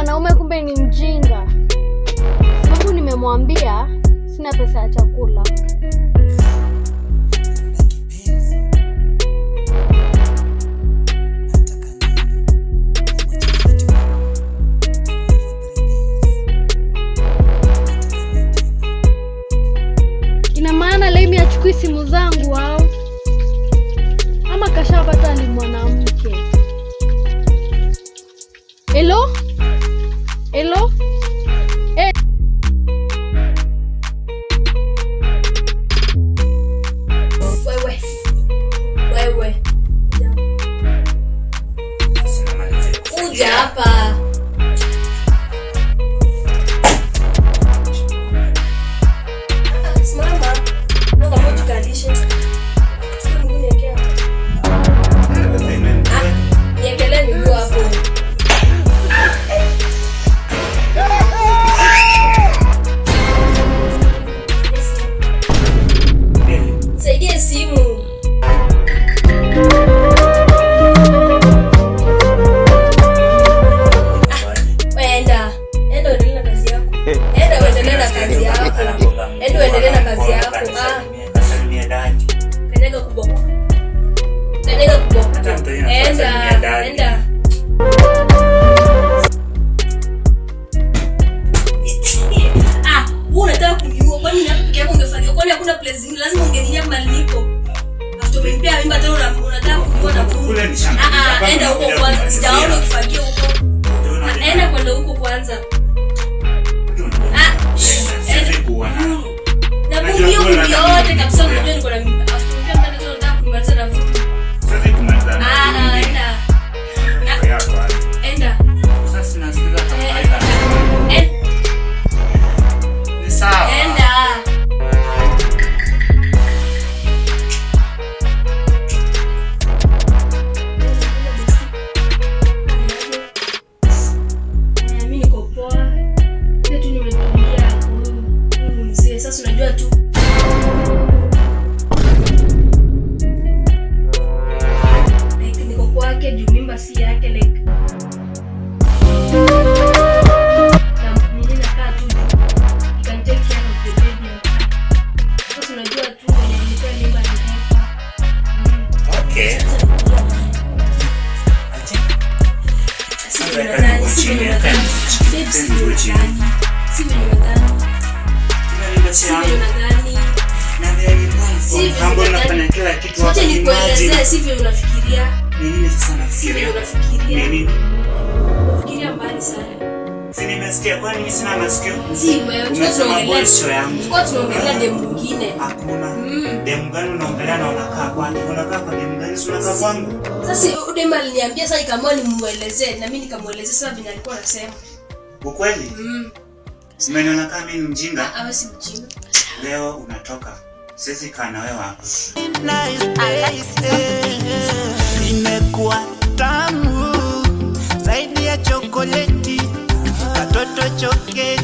mwanaume kumbe ni mjinga. Sababu nimemwambia sina pesa ya chakula. Ina maana Lemi achukui simu zangu au? Ama kashapata ni mwanamke. Hello? Hello? Wewe. Kuja hapa. Simama. Ndio kama tukalishe. Niekelee miguu hapo. Saidia simu. Enda uendelee na kazi yako. Endelea na kazi yako. Kanyaga kuboko. Enda. Unataka kuniua kwani na peke yako ungefanya? Kwani hakuna place zingine lazima ungeniambia mali niko. After mimba tena unataka kuniua na kule. Enda huko kwanza. Sijaona ukifagia huko. Enda kwenda huko kwanza. Na mimi yote kabisa unajua niko na mimba. After mimba tena unataka kumaliza na vurugu. Sasa kumaliza na Enda. Sasa nasikiza kama ni sawa. Enda. Mimi niko poa. Ndio tu nimetulia. Mzee sasa unajua tu. Niko kwake juu mimba si yake like. Sivyo unafikiria. Nini sasa nafikiria? Unafikiria mbali sana. Si nimesikia kwani mimi sina masikio? Si wewe tunaongelea demu mwingine. Hakuna. Demu gani unaongelea na unakaa kwani? Unakaa kwa demu gani? Si unakaa kwangu? Sasa demu aliniambia sasa kama nimuelezee na mimi nikamuelezea sasa vile alikuwa anasema. Ukweli? Simeniona kama mimi mjinga? Hawa si mjinga. Leo unatoka. Sisi kaa na wewe hapa. Imekuwa tamu zaidi ya chokoleti, katoto choke